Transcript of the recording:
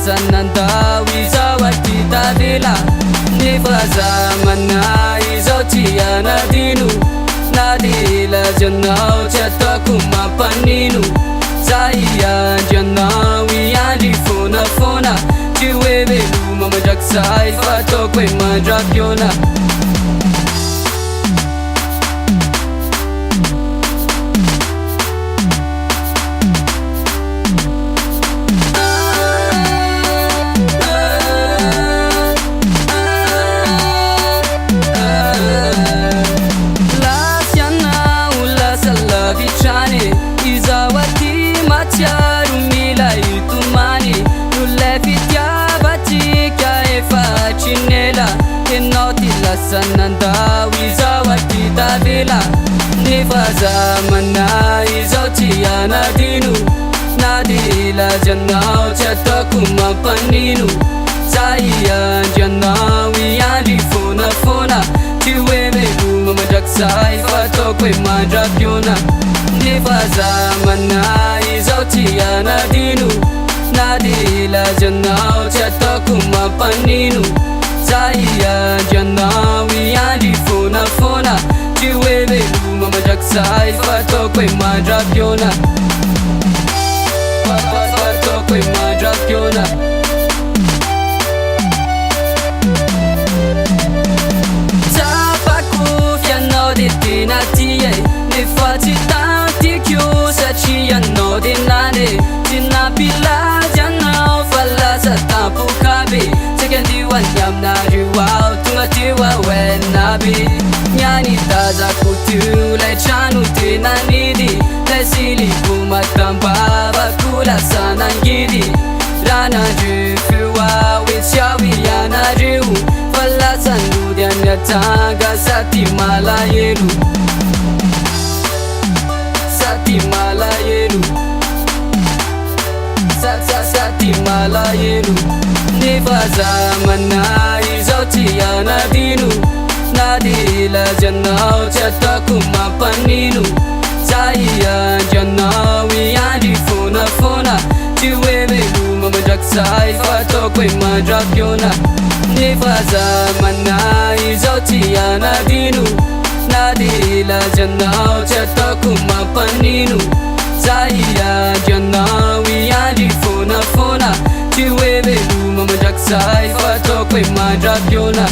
sananda wizawati tadila nifaza manna izautia nadinu nadila jannau chatakuma paninu zaya jannawi yali fona fona chiwebe mama jaksai fato kwe madrapiona sananda wizawati tadila nifaza manna izautia nadinu nadila jannau chatakuma paninu zaya jannawi yali fona fona chiwebe mama jaksai fato kwe madrapiona nifaza manna izautia nadinu nadila jannau chatakuma paninu zaya jannawi yali fona fona chiwebe mama jaksai fato kwe madrapiona fato kwe madrapiona tapaku fiano di tinatie ne fati tanti chiusa ciano di nane tinapila janao falla satapu kabe sekendi wanyam na riwao tungatiwa wenabi nyani taza kutu le chanu tinanidi le sili kumatamba bakula sanangidi rana jufuwa wishawi yana riu falla sandu dianyataga sati malayelu sati malayelu sati malayelu nifaza manna izautia nadinu nadila jannau chatakuma paninu zaya jannawi yali fona fona chiwebe mama jaksai fato kwe madrapiona nifaza manna izautia nadinu nadila jannau chatakuma paninu zaya jannawi yali fona fona chiwebe mama jaksai fato kwe madrapiona